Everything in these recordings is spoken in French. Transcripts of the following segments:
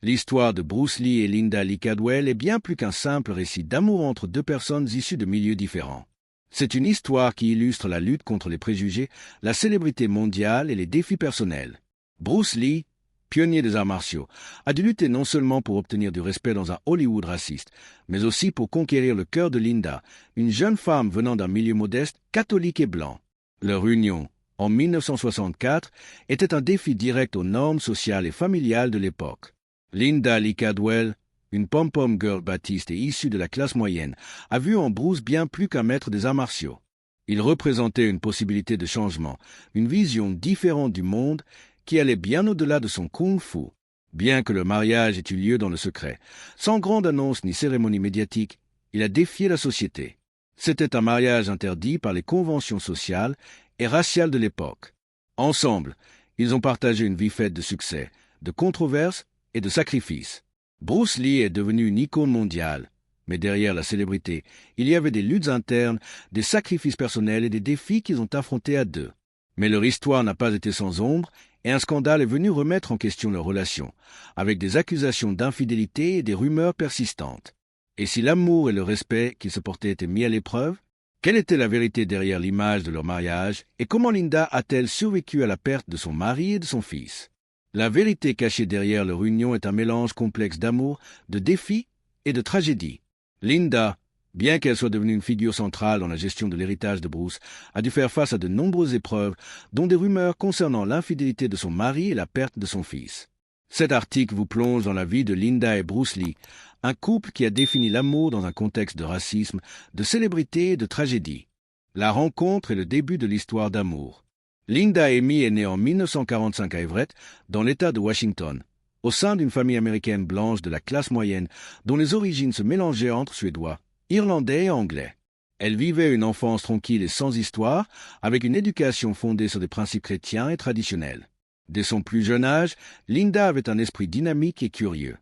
L'histoire de Bruce Lee et Linda Lee Cadwell est bien plus qu'un simple récit d'amour entre deux personnes issues de milieux différents. C'est une histoire qui illustre la lutte contre les préjugés, la célébrité mondiale et les défis personnels. Bruce Lee, pionnier des arts martiaux, a dû lutter non seulement pour obtenir du respect dans un Hollywood raciste, mais aussi pour conquérir le cœur de Linda, une jeune femme venant d'un milieu modeste, catholique et blanc. Leur union, en 1964, était un défi direct aux normes sociales et familiales de l'époque. Linda Lee Cadwell, une pom-pom girl baptiste et issue de la classe moyenne, a vu en Bruce bien plus qu'un maître des arts martiaux. Il représentait une possibilité de changement, une vision différente du monde qui allait bien au-delà de son kung-fu. Bien que le mariage ait eu lieu dans le secret, sans grande annonce ni cérémonie médiatique, il a défié la société. C'était un mariage interdit par les conventions sociales et raciales de l'époque. Ensemble, ils ont partagé une vie faite de succès, de controverses et de sacrifices. Bruce Lee est devenu une icône mondiale, mais derrière la célébrité, il y avait des luttes internes, des sacrifices personnels et des défis qu'ils ont affrontés à deux. Mais leur histoire n'a pas été sans ombre, et un scandale est venu remettre en question leur relation, avec des accusations d'infidélité et des rumeurs persistantes. Et si l'amour et le respect qu'ils se portaient étaient mis à l'épreuve, quelle était la vérité derrière l'image de leur mariage, et comment Linda a-t-elle survécu à la perte de son mari et de son fils? La vérité cachée derrière leur union est un mélange complexe d'amour, de défis et de tragédie. Linda, bien qu'elle soit devenue une figure centrale dans la gestion de l'héritage de Bruce, a dû faire face à de nombreuses épreuves, dont des rumeurs concernant l'infidélité de son mari et la perte de son fils. Cet article vous plonge dans la vie de Linda et Bruce Lee, un couple qui a défini l'amour dans un contexte de racisme, de célébrité et de tragédie. La rencontre est le début de l'histoire d'amour. Linda Amy est née en 1945 à Everett, dans l'État de Washington, au sein d'une famille américaine blanche de la classe moyenne dont les origines se mélangeaient entre Suédois, Irlandais et Anglais. Elle vivait une enfance tranquille et sans histoire, avec une éducation fondée sur des principes chrétiens et traditionnels. Dès son plus jeune âge, Linda avait un esprit dynamique et curieux.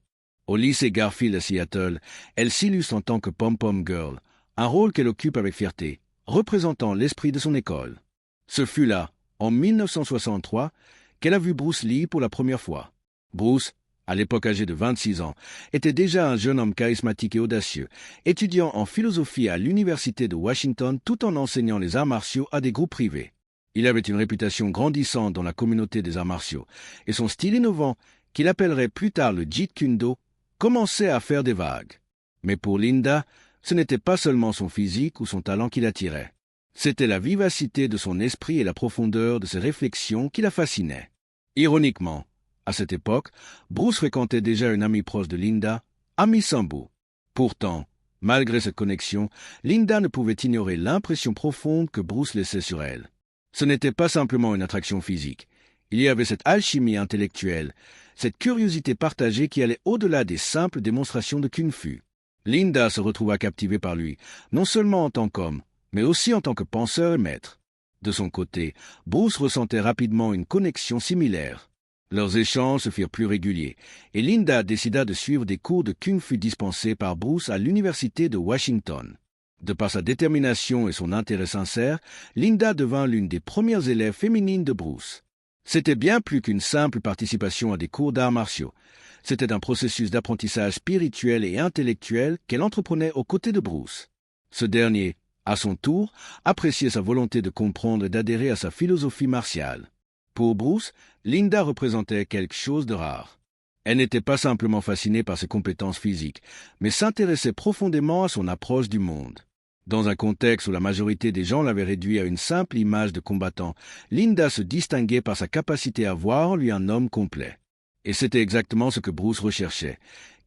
Au lycée Garfield à Seattle, elle s'illustre en tant que pom-pom girl, un rôle qu'elle occupe avec fierté, représentant l'esprit de son école. Ce fut là, en 1963, qu'elle a vu Bruce Lee pour la première fois. Bruce, à l'époque âgé de 26 ans, était déjà un jeune homme charismatique et audacieux, étudiant en philosophie à l'université de Washington tout en enseignant les arts martiaux à des groupes privés. Il avait une réputation grandissante dans la communauté des arts martiaux, et son style innovant, qu'il appellerait plus tard le Jeet Kune Do, commençait à faire des vagues. Mais pour Linda, ce n'était pas seulement son physique ou son talent qui l'attirait. C'était la vivacité de son esprit et la profondeur de ses réflexions qui la fascinaient. Ironiquement, à cette époque, Bruce fréquentait déjà une amie proche de Linda, Amy Sambo. Pourtant, malgré cette connexion, Linda ne pouvait ignorer l'impression profonde que Bruce laissait sur elle. Ce n'était pas simplement une attraction physique. Il y avait cette alchimie intellectuelle, cette curiosité partagée qui allait au-delà des simples démonstrations de kung-fu. Linda se retrouva captivée par lui, non seulement en tant qu'homme, mais aussi en tant que penseur et maître. De son côté, Bruce ressentait rapidement une connexion similaire. Leurs échanges se firent plus réguliers, et Linda décida de suivre des cours de kung-fu dispensés par Bruce à l'université de Washington. De par sa détermination et son intérêt sincère, Linda devint l'une des premières élèves féminines de Bruce. C'était bien plus qu'une simple participation à des cours d'arts martiaux. C'était un processus d'apprentissage spirituel et intellectuel qu'elle entreprenait aux côtés de Bruce. Ce dernier, à son tour, appréciait sa volonté de comprendre et d'adhérer à sa philosophie martiale. Pour Bruce, Linda représentait quelque chose de rare. Elle n'était pas simplement fascinée par ses compétences physiques, mais s'intéressait profondément à son approche du monde. Dans un contexte où la majorité des gens l'avaient réduit à une simple image de combattant, Linda se distinguait par sa capacité à voir en lui un homme complet. Et c'était exactement ce que Bruce recherchait,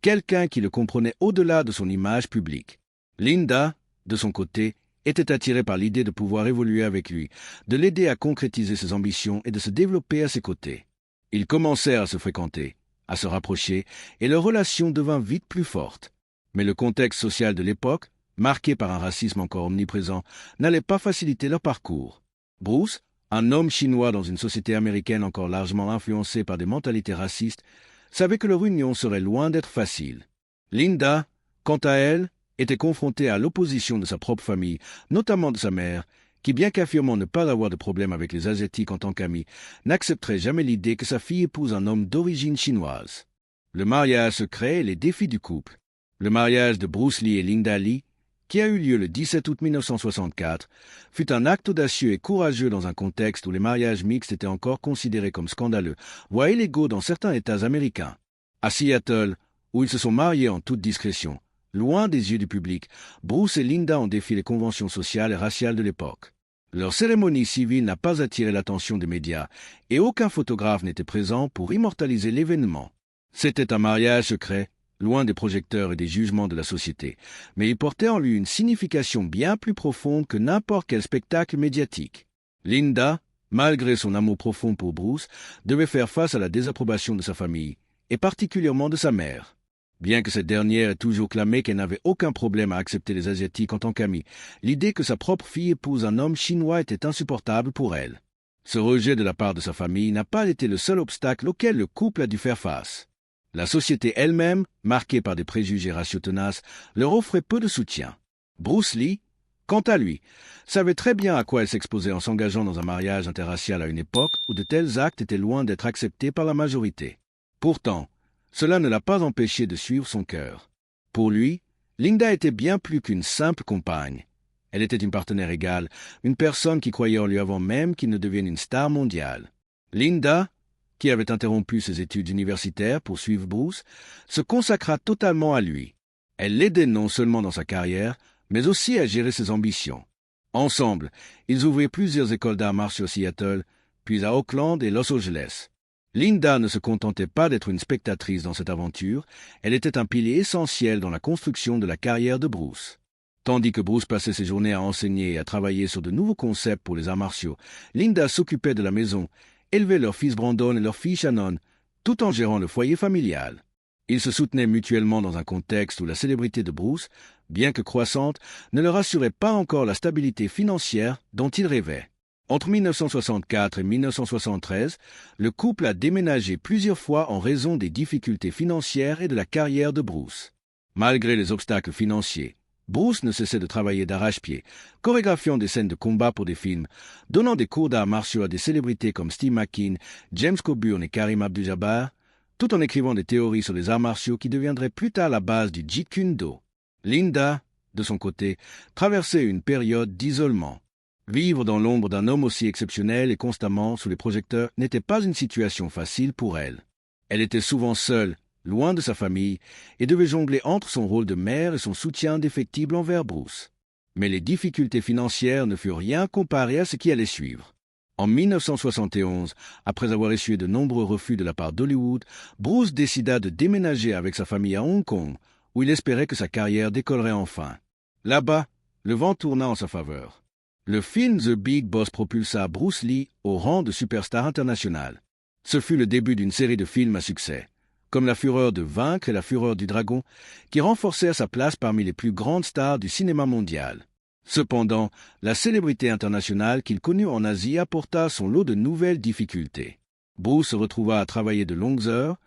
quelqu'un qui le comprenait au-delà de son image publique. Linda, de son côté, était attirée par l'idée de pouvoir évoluer avec lui, de l'aider à concrétiser ses ambitions et de se développer à ses côtés. Ils commencèrent à se fréquenter, à se rapprocher, et leur relation devint vite plus forte. Mais le contexte social de l'époque, marqué par un racisme encore omniprésent, n'allait pas faciliter leur parcours. Bruce, un homme chinois dans une société américaine encore largement influencée par des mentalités racistes, savait que leur union serait loin d'être facile. Linda, quant à elle, était confrontée à l'opposition de sa propre famille, notamment de sa mère, qui, bien qu'affirmant ne pas avoir de problème avec les Asiatiques en tant qu'amie, n'accepterait jamais l'idée que sa fille épouse un homme d'origine chinoise. Le mariage secret et les défis du couple. Le mariage de Bruce Lee et Linda Lee, qui a eu lieu le 17 août 1964, fut un acte audacieux et courageux dans un contexte où les mariages mixtes étaient encore considérés comme scandaleux, voire illégaux dans certains États américains. À Seattle, où ils se sont mariés en toute discrétion, loin des yeux du public, Bruce et Linda ont défié les conventions sociales et raciales de l'époque. Leur cérémonie civile n'a pas attiré l'attention des médias et aucun photographe n'était présent pour immortaliser l'événement. C'était un mariage secret, loin des projecteurs et des jugements de la société, mais il portait en lui une signification bien plus profonde que n'importe quel spectacle médiatique. Linda, malgré son amour profond pour Bruce, devait faire face à la désapprobation de sa famille, et particulièrement de sa mère. Bien que cette dernière ait toujours clamé qu'elle n'avait aucun problème à accepter les Asiatiques en tant qu'amis, l'idée que sa propre fille épouse un homme chinois était insupportable pour elle. Ce rejet de la part de sa famille n'a pas été le seul obstacle auquel le couple a dû faire face. La société elle-même, marquée par des préjugés raciaux tenaces, leur offrait peu de soutien. Bruce Lee, quant à lui, savait très bien à quoi elle s'exposait en s'engageant dans un mariage interracial à une époque où de tels actes étaient loin d'être acceptés par la majorité. Pourtant, cela ne l'a pas empêché de suivre son cœur. Pour lui, Linda était bien plus qu'une simple compagne. Elle était une partenaire égale, une personne qui croyait en lui avant même qu'il ne devienne une star mondiale. Linda, qui avait interrompu ses études universitaires pour suivre Bruce, se consacra totalement à lui. Elle l'aidait non seulement dans sa carrière, mais aussi à gérer ses ambitions. Ensemble, ils ouvrirent plusieurs écoles d'arts martiaux à Seattle, puis à Oakland et Los Angeles. Linda ne se contentait pas d'être une spectatrice dans cette aventure, elle était un pilier essentiel dans la construction de la carrière de Bruce. Tandis que Bruce passait ses journées à enseigner et à travailler sur de nouveaux concepts pour les arts martiaux, Linda s'occupait de la maison, élevait leur fils Brandon et leur fille Shannon, tout en gérant le foyer familial. Ils se soutenaient mutuellement dans un contexte où la célébrité de Bruce, bien que croissante, ne leur assurait pas encore la stabilité financière dont ils rêvaient. Entre 1964 et 1973, le couple a déménagé plusieurs fois en raison des difficultés financières et de la carrière de Bruce. Malgré les obstacles financiers, Bruce ne cessait de travailler d'arrache-pied, chorégraphiant des scènes de combat pour des films, donnant des cours d'arts martiaux à des célébrités comme Steve McQueen, James Coburn et Karim Abdul-Jabbar, tout en écrivant des théories sur les arts martiaux qui deviendraient plus tard la base du Jeet Kune Do. Linda, de son côté, traversait une période d'isolement. Vivre dans l'ombre d'un homme aussi exceptionnel et constamment sous les projecteurs n'était pas une situation facile pour elle. Elle était souvent seule, loin de sa famille, et devait jongler entre son rôle de mère et son soutien indéfectible envers Bruce. Mais les difficultés financières ne furent rien comparées à ce qui allait suivre. En 1971, après avoir essuyé de nombreux refus de la part d'Hollywood, Bruce décida de déménager avec sa famille à Hong Kong, où il espérait que sa carrière décollerait enfin. Là-bas, le vent tourna en sa faveur. Le film The Big Boss propulsa Bruce Lee au rang de superstar international. Ce fut le début d'une série de films à succès, comme La Fureur de vaincre et La Fureur du dragon, qui renforcèrent sa place parmi les plus grandes stars du cinéma mondial. Cependant, la célébrité internationale qu'il connut en Asie apporta son lot de nouvelles difficultés. Bruce se retrouva à travailler de longues heures,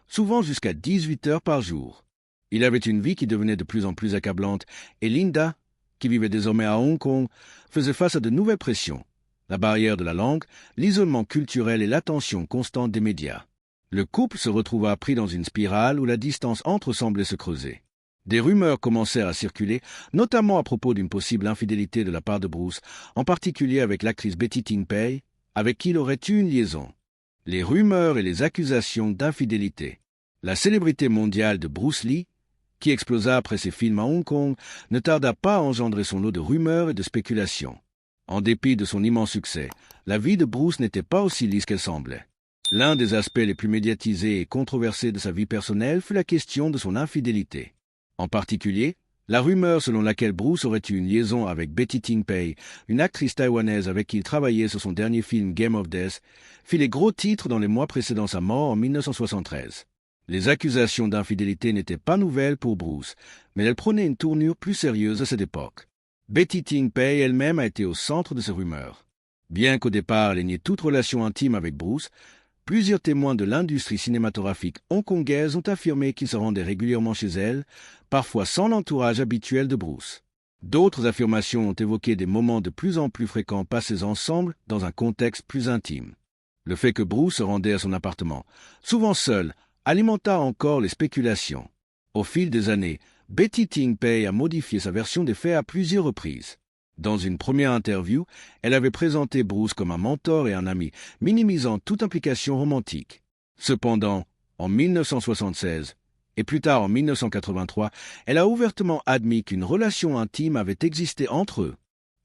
souvent jusqu'à 18 heures par jour. Il avait une vie qui devenait de plus en plus accablante, et Linda, qui vivait désormais à Hong Kong, faisait face à de nouvelles pressions. La barrière de la langue, l'isolement culturel et l'attention constante des médias. Le couple se retrouva pris dans une spirale où la distance entre semblait se creuser. Des rumeurs commencèrent à circuler, notamment à propos d'une possible infidélité de la part de Bruce, en particulier avec l'actrice Betty Ting Pei, avec qui il aurait eu une liaison. Les rumeurs et les accusations d'infidélité. La célébrité mondiale de Bruce Lee, qui explosa après ses films à Hong Kong, ne tarda pas à engendrer son lot de rumeurs et de spéculations. En dépit de son immense succès, la vie de Bruce n'était pas aussi lisse qu'elle semblait. L'un des aspects les plus médiatisés et controversés de sa vie personnelle fut la question de son infidélité. En particulier, la rumeur selon laquelle Bruce aurait eu une liaison avec Betty Ting Pei, une actrice taïwanaise avec qui il travaillait sur son dernier film Game of Death, fit les gros titres dans les mois précédant sa mort en 1973. Les accusations d'infidélité n'étaient pas nouvelles pour Bruce, mais elles prenaient une tournure plus sérieuse à cette époque. Betty Ting Pei elle-même a été au centre de ces rumeurs. Bien qu'au départ elle ait nié toute relation intime avec Bruce, plusieurs témoins de l'industrie cinématographique hongkongaise ont affirmé qu'ils se rendaient régulièrement chez elle, parfois sans l'entourage habituel de Bruce. D'autres affirmations ont évoqué des moments de plus en plus fréquents passés ensemble dans un contexte plus intime. Le fait que Bruce se rendait à son appartement, souvent seul, alimenta encore les spéculations. Au fil des années, Betty Ting Pei a modifié sa version des faits à plusieurs reprises. Dans une première interview, elle avait présenté Bruce comme un mentor et un ami, minimisant toute implication romantique. Cependant, en 1976, et plus tard en 1983, elle a ouvertement admis qu'une relation intime avait existé entre eux.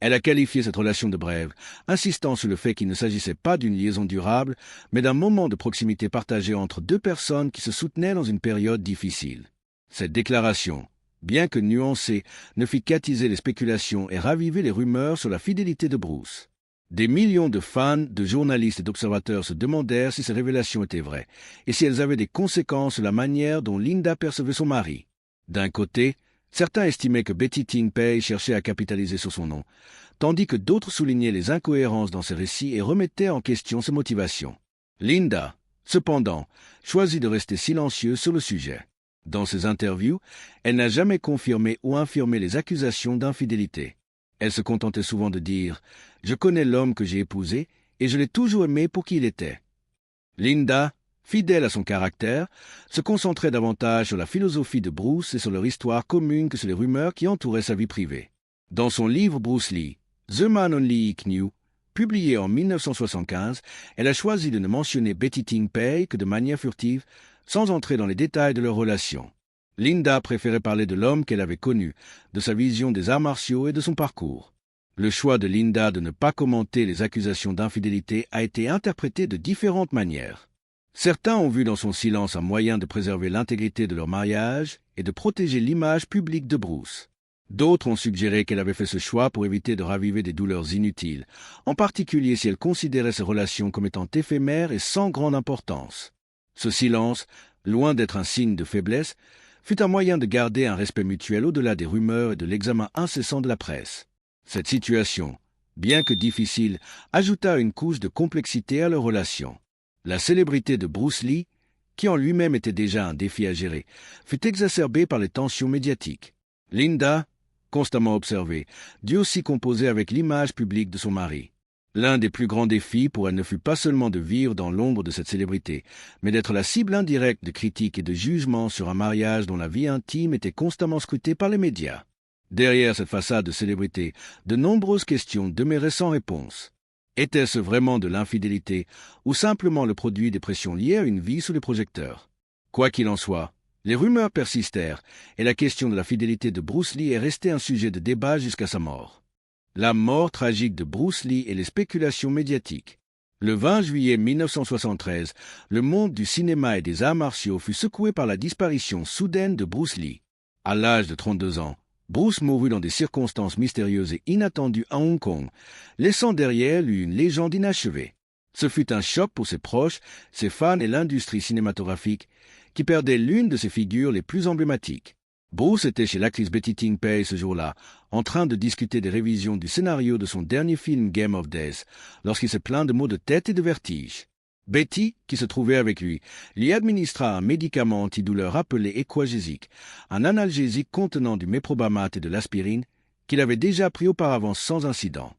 Elle a qualifié cette relation de brève, insistant sur le fait qu'il ne s'agissait pas d'une liaison durable, mais d'un moment de proximité partagé entre deux personnes qui se soutenaient dans une période difficile. Cette déclaration, bien que nuancée, ne fit qu'attiser les spéculations et raviver les rumeurs sur la fidélité de Bruce. Des millions de fans, de journalistes et d'observateurs se demandèrent si ces révélations étaient vraies et si elles avaient des conséquences sur la manière dont Linda percevait son mari. D'un côté, certains estimaient que Betty Ting Pei cherchait à capitaliser sur son nom, tandis que d'autres soulignaient les incohérences dans ses récits et remettaient en question ses motivations. Linda, cependant, choisit de rester silencieuse sur le sujet. Dans ses interviews, elle n'a jamais confirmé ou infirmé les accusations d'infidélité. Elle se contentait souvent de dire « Je connais l'homme que j'ai épousé et je l'ai toujours aimé pour qui il était ». Linda, fidèle à son caractère, se concentrait davantage sur la philosophie de Bruce et sur leur histoire commune que sur les rumeurs qui entouraient sa vie privée. Dans son livre Bruce Lee, The Man Only He Knew, publié en 1975, elle a choisi de ne mentionner Betty Ting Pei que de manière furtive, sans entrer dans les détails de leur relation. Linda préférait parler de l'homme qu'elle avait connu, de sa vision des arts martiaux et de son parcours. Le choix de Linda de ne pas commenter les accusations d'infidélité a été interprété de différentes manières. Certains ont vu dans son silence un moyen de préserver l'intégrité de leur mariage et de protéger l'image publique de Bruce. D'autres ont suggéré qu'elle avait fait ce choix pour éviter de raviver des douleurs inutiles, en particulier si elle considérait ces relations comme étant éphémères et sans grande importance. Ce silence, loin d'être un signe de faiblesse, fut un moyen de garder un respect mutuel au-delà des rumeurs et de l'examen incessant de la presse. Cette situation, bien que difficile, ajouta une couche de complexité à leur relation. La célébrité de Bruce Lee, qui en lui-même était déjà un défi à gérer, fut exacerbée par les tensions médiatiques. Linda, constamment observée, dut aussi composer avec l'image publique de son mari. L'un des plus grands défis pour elle ne fut pas seulement de vivre dans l'ombre de cette célébrité, mais d'être la cible indirecte de critiques et de jugements sur un mariage dont la vie intime était constamment scrutée par les médias. Derrière cette façade de célébrité, de nombreuses questions demeuraient sans réponse. Était-ce vraiment de l'infidélité ou simplement le produit des pressions liées à une vie sous les projecteurs? Quoi qu'il en soit, les rumeurs persistèrent et la question de la fidélité de Bruce Lee est restée un sujet de débat jusqu'à sa mort. La mort tragique de Bruce Lee et les spéculations médiatiques. Le 20 juillet 1973, le monde du cinéma et des arts martiaux fut secoué par la disparition soudaine de Bruce Lee. À l'âge de 32 ans, Bruce mourut dans des circonstances mystérieuses et inattendues à Hong Kong, laissant derrière lui une légende inachevée. Ce fut un choc pour ses proches, ses fans et l'industrie cinématographique, qui perdaient l'une de ses figures les plus emblématiques. Bruce était chez l'actrice Betty Ting Pei ce jour-là, en train de discuter des révisions du scénario de son dernier film Game of Death, lorsqu'il se plaint de maux de tête et de vertige. Betty, qui se trouvait avec lui administra un médicament antidouleur appelé Equagesic, un analgésique contenant du méprobamate et de l'aspirine, qu'il avait déjà pris auparavant sans incident.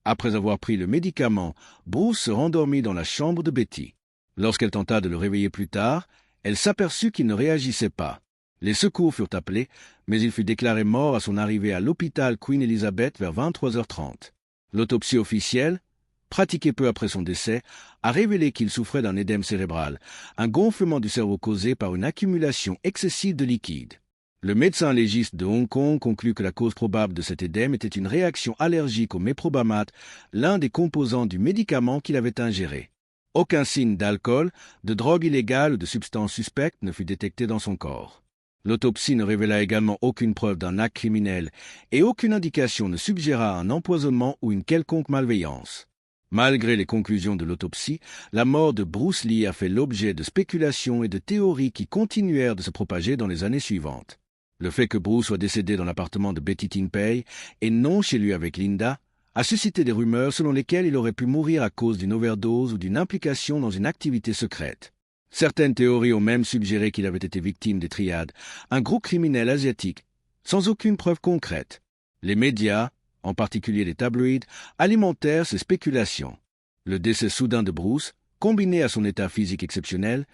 Après avoir pris le médicament, Bruce se rendormit dans la chambre de Betty. Lorsqu'elle tenta de le réveiller plus tard, elle s'aperçut qu'il ne réagissait pas. Les secours furent appelés, mais il fut déclaré mort à son arrivée à l'hôpital Queen Elizabeth vers 23h30. L'autopsie officielle, pratiquée peu après son décès, a révélé qu'il souffrait d'un édème cérébral, un gonflement du cerveau causé par une accumulation excessive de liquide. Le médecin légiste de Hong Kong conclut que la cause probable de cet édème était une réaction allergique au méprobamate, l'un des composants du médicament qu'il avait ingéré. Aucun signe d'alcool, de drogue illégale ou de substance suspecte ne fut détecté dans son corps. L'autopsie ne révéla également aucune preuve d'un acte criminel et aucune indication ne suggéra un empoisonnement ou une quelconque malveillance. Malgré les conclusions de l'autopsie, la mort de Bruce Lee a fait l'objet de spéculations et de théories qui continuèrent de se propager dans les années suivantes. Le fait que Bruce soit décédé dans l'appartement de Betty Ting Pei et non chez lui avec Linda a suscité des rumeurs selon lesquelles il aurait pu mourir à cause d'une overdose ou d'une implication dans une activité secrète. Certaines théories ont même suggéré qu'il avait été victime des Triades, un groupe criminel asiatique, sans aucune preuve concrète. Les médias, en particulier les tabloïds, alimentèrent ces spéculations. Le décès soudain de Bruce, combiné à son état physique exceptionnel,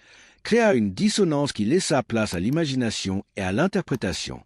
créa une dissonance qui laissa place à l'imagination et à l'interprétation.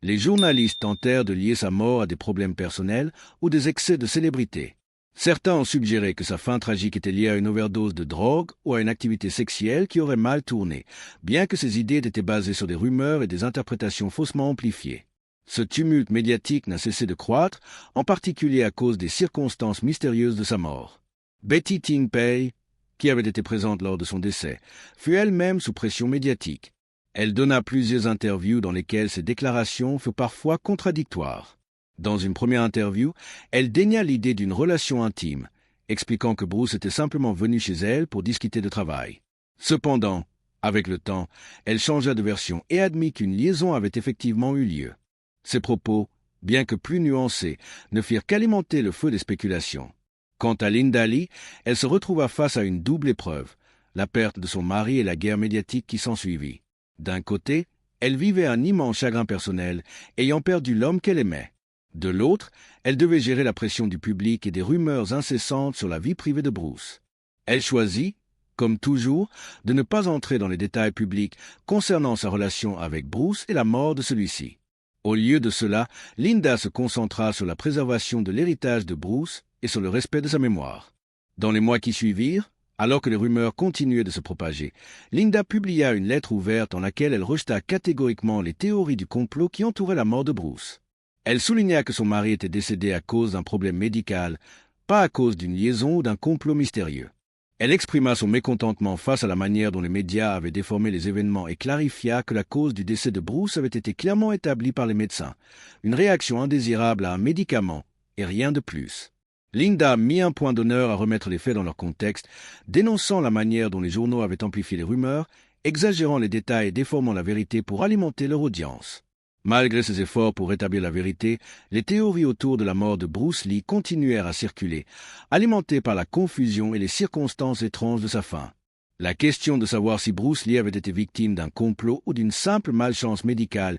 Les journalistes tentèrent de lier sa mort à des problèmes personnels ou des excès de célébrité. Certains ont suggéré que sa fin tragique était liée à une overdose de drogue ou à une activité sexuelle qui aurait mal tourné, bien que ces idées étaient basées sur des rumeurs et des interprétations faussement amplifiées. Ce tumulte médiatique n'a cessé de croître, en particulier à cause des circonstances mystérieuses de sa mort. Betty Ting Pei, qui avait été présente lors de son décès, fut elle-même sous pression médiatique. Elle donna plusieurs interviews dans lesquelles ses déclarations furent parfois contradictoires. Dans une première interview, elle dénia l'idée d'une relation intime, expliquant que Bruce était simplement venu chez elle pour discuter de travail. Cependant, avec le temps, elle changea de version et admit qu'une liaison avait effectivement eu lieu. Ces propos, bien que plus nuancés, ne firent qu'alimenter le feu des spéculations. Quant à Linda Lee, elle se retrouva face à une double épreuve, la perte de son mari et la guerre médiatique qui s'ensuivit. D'un côté, elle vivait un immense chagrin personnel, ayant perdu l'homme qu'elle aimait. De l'autre, elle devait gérer la pression du public et des rumeurs incessantes sur la vie privée de Bruce. Elle choisit, comme toujours, de ne pas entrer dans les détails publics concernant sa relation avec Bruce et la mort de celui-ci. Au lieu de cela, Linda se concentra sur la préservation de l'héritage de Bruce et sur le respect de sa mémoire. Dans les mois qui suivirent, alors que les rumeurs continuaient de se propager, Linda publia une lettre ouverte dans laquelle elle rejeta catégoriquement les théories du complot qui entouraient la mort de Bruce. Elle souligna que son mari était décédé à cause d'un problème médical, pas à cause d'une liaison ou d'un complot mystérieux. Elle exprima son mécontentement face à la manière dont les médias avaient déformé les événements et clarifia que la cause du décès de Bruce avait été clairement établie par les médecins, une réaction indésirable à un médicament et rien de plus. Linda mit un point d'honneur à remettre les faits dans leur contexte, dénonçant la manière dont les journaux avaient amplifié les rumeurs, exagérant les détails et déformant la vérité pour alimenter leur audience. Malgré ses efforts pour rétablir la vérité, les théories autour de la mort de Bruce Lee continuèrent à circuler, alimentées par la confusion et les circonstances étranges de sa fin. La question de savoir si Bruce Lee avait été victime d'un complot ou d'une simple malchance médicale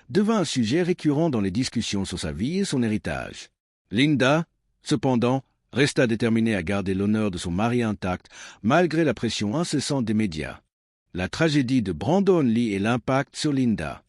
devint un sujet récurrent dans les discussions sur sa vie et son héritage. Linda, cependant, resta déterminée à garder l'honneur de son mari intact malgré la pression incessante des médias. La tragédie de Brandon Lee et l'impact sur Linda.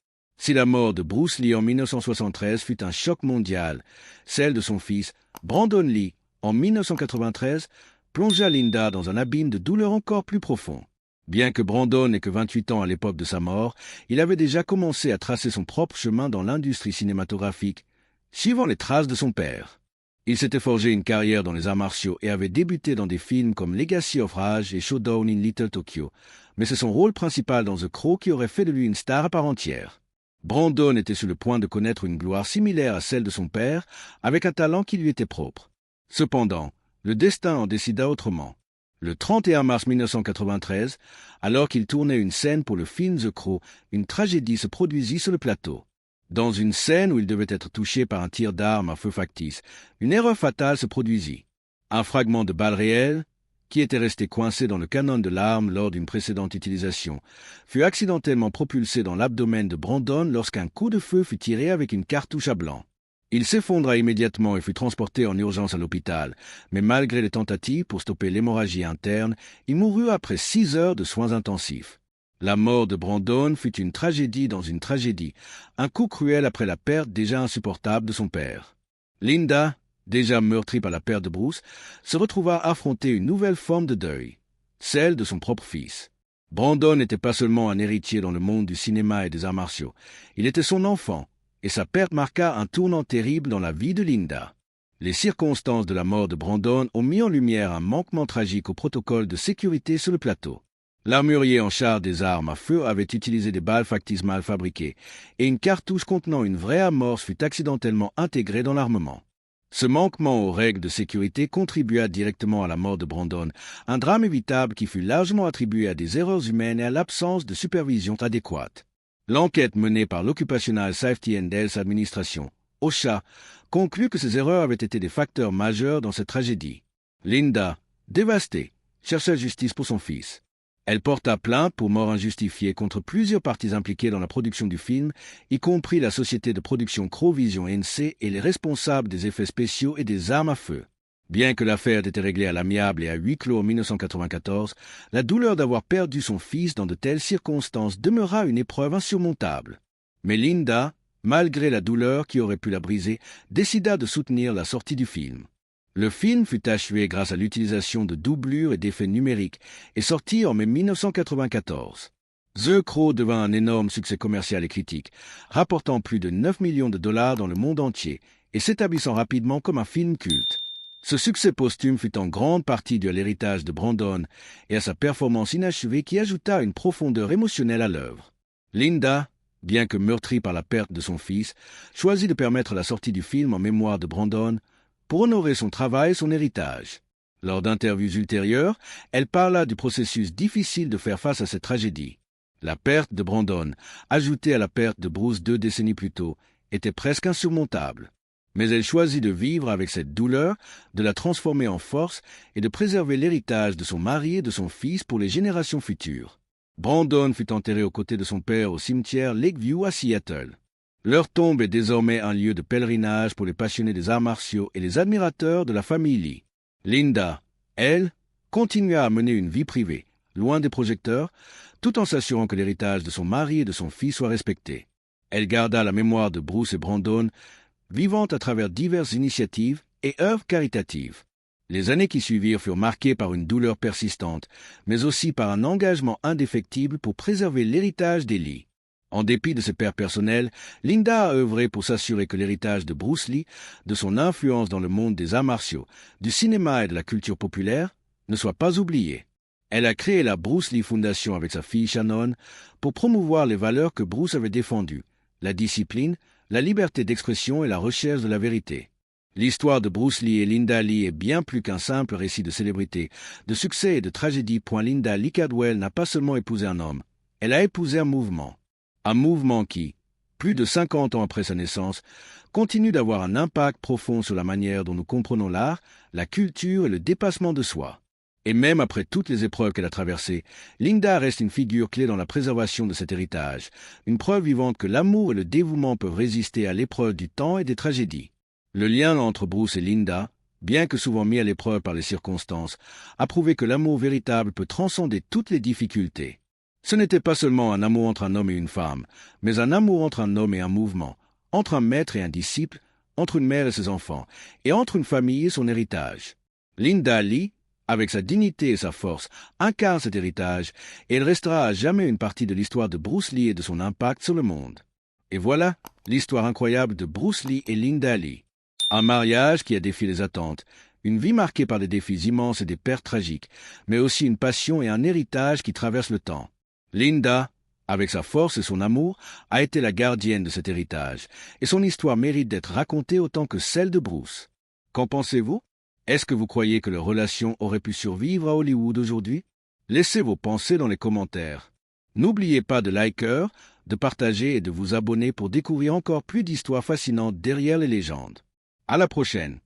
Si la mort de Bruce Lee en 1973 fut un choc mondial, celle de son fils, Brandon Lee, en 1993, plongea Linda dans un abîme de douleur encore plus profond. Bien que Brandon n'ait que 28 ans à l'époque de sa mort, il avait déjà commencé à tracer son propre chemin dans l'industrie cinématographique, suivant les traces de son père. Il s'était forgé une carrière dans les arts martiaux et avait débuté dans des films comme Legacy of Rage et Showdown in Little Tokyo, mais c'est son rôle principal dans The Crow qui aurait fait de lui une star à part entière. Brandon était sur le point de connaître une gloire similaire à celle de son père, avec un talent qui lui était propre. Cependant, le destin en décida autrement. Le 31 mars 1993, alors qu'il tournait une scène pour le film The Crow, une tragédie se produisit sur le plateau. Dans une scène où il devait être touché par un tir d'arme à feu factice, une erreur fatale se produisit. Un fragment de balle réelle, qui était resté coincé dans le canon de l'arme lors d'une précédente utilisation, fut accidentellement propulsé dans l'abdomen de Brandon lorsqu'un coup de feu fut tiré avec une cartouche à blanc. Il s'effondra immédiatement et fut transporté en urgence à l'hôpital, mais malgré les tentatives pour stopper l'hémorragie interne, il mourut après 6 heures de soins intensifs. La mort de Brandon fut une tragédie dans une tragédie, un coup cruel après la perte déjà insupportable de son père. Linda, déjà meurtrie par la perte de Bruce, se retrouva à affronter une nouvelle forme de deuil, celle de son propre fils. Brandon n'était pas seulement un héritier dans le monde du cinéma et des arts martiaux, il était son enfant, et sa perte marqua un tournant terrible dans la vie de Linda. Les circonstances de la mort de Brandon ont mis en lumière un manquement tragique au protocole de sécurité sur le plateau. L'armurier en charge des armes à feu avait utilisé des balles factices mal fabriquées, et une cartouche contenant une vraie amorce fut accidentellement intégrée dans l'armement. Ce manquement aux règles de sécurité contribua directement à la mort de Brandon, un drame évitable qui fut largement attribué à des erreurs humaines et à l'absence de supervision adéquate. L'enquête menée par l'Occupational Safety and Health Administration, OSHA, conclut que ces erreurs avaient été des facteurs majeurs dans cette tragédie. Linda, dévastée, chercha justice pour son fils. Elle porta plainte pour mort injustifiée contre plusieurs parties impliquées dans la production du film, y compris la société de production Crow Vision NC et les responsables des effets spéciaux et des armes à feu. Bien que l'affaire ait été réglée à l'amiable et à huis clos en 1994, la douleur d'avoir perdu son fils dans de telles circonstances demeura une épreuve insurmontable. Mais Linda, malgré la douleur qui aurait pu la briser, décida de soutenir la sortie du film. Le film fut achevé grâce à l'utilisation de doublures et d'effets numériques et sorti en mai 1994. The Crow devint un énorme succès commercial et critique, rapportant plus de 9 millions de dollars dans le monde entier et s'établissant rapidement comme un film culte. Ce succès posthume fut en grande partie dû à l'héritage de Brandon et à sa performance inachevée qui ajouta une profondeur émotionnelle à l'œuvre. Linda, bien que meurtrie par la perte de son fils, choisit de permettre la sortie du film en mémoire de Brandon pour honorer son travail et son héritage. Lors d'interviews ultérieures, elle parla du processus difficile de faire face à cette tragédie. La perte de Brandon, ajoutée à la perte de Bruce 2 décennies plus tôt, était presque insurmontable. Mais elle choisit de vivre avec cette douleur, de la transformer en force et de préserver l'héritage de son mari et de son fils pour les générations futures. Brandon fut enterré aux côtés de son père au cimetière Lakeview à Seattle. Leur tombe est désormais un lieu de pèlerinage pour les passionnés des arts martiaux et les admirateurs de la famille Lee. Linda, elle, continua à mener une vie privée, loin des projecteurs, tout en s'assurant que l'héritage de son mari et de son fils soit respecté. Elle garda la mémoire de Bruce et Brandon, vivant à travers diverses initiatives et œuvres caritatives. Les années qui suivirent furent marquées par une douleur persistante, mais aussi par un engagement indéfectible pour préserver l'héritage des Lee. En dépit de ses pères personnels, Linda a œuvré pour s'assurer que l'héritage de Bruce Lee, de son influence dans le monde des arts martiaux, du cinéma et de la culture populaire, ne soit pas oublié. Elle a créé la Bruce Lee Foundation avec sa fille Shannon pour promouvoir les valeurs que Bruce avait défendues, la discipline, la liberté d'expression et la recherche de la vérité. L'histoire de Bruce Lee et Linda Lee est bien plus qu'un simple récit de célébrité, de succès et de tragédie. Linda Lee Cadwell n'a pas seulement épousé un homme, elle a épousé un mouvement. Un mouvement qui, plus de 50 ans après sa naissance, continue d'avoir un impact profond sur la manière dont nous comprenons l'art, la culture et le dépassement de soi. Et même après toutes les épreuves qu'elle a traversées, Linda reste une figure clé dans la préservation de cet héritage, une preuve vivante que l'amour et le dévouement peuvent résister à l'épreuve du temps et des tragédies. Le lien entre Bruce et Linda, bien que souvent mis à l'épreuve par les circonstances, a prouvé que l'amour véritable peut transcender toutes les difficultés. Ce n'était pas seulement un amour entre un homme et une femme, mais un amour entre un homme et un mouvement, entre un maître et un disciple, entre une mère et ses enfants, et entre une famille et son héritage. Linda Lee, avec sa dignité et sa force, incarne cet héritage, et elle restera à jamais une partie de l'histoire de Bruce Lee et de son impact sur le monde. Et voilà l'histoire incroyable de Bruce Lee et Linda Lee. Un mariage qui a défié les attentes, une vie marquée par des défis immenses et des pertes tragiques, mais aussi une passion et un héritage qui traversent le temps. Linda, avec sa force et son amour, a été la gardienne de cet héritage, et son histoire mérite d'être racontée autant que celle de Bruce. Qu'en pensez-vous? Est-ce que vous croyez que leur relation aurait pu survivre à Hollywood aujourd'hui? Laissez vos pensées dans les commentaires. N'oubliez pas de liker, de partager et de vous abonner pour découvrir encore plus d'histoires fascinantes derrière les légendes. À la prochaine!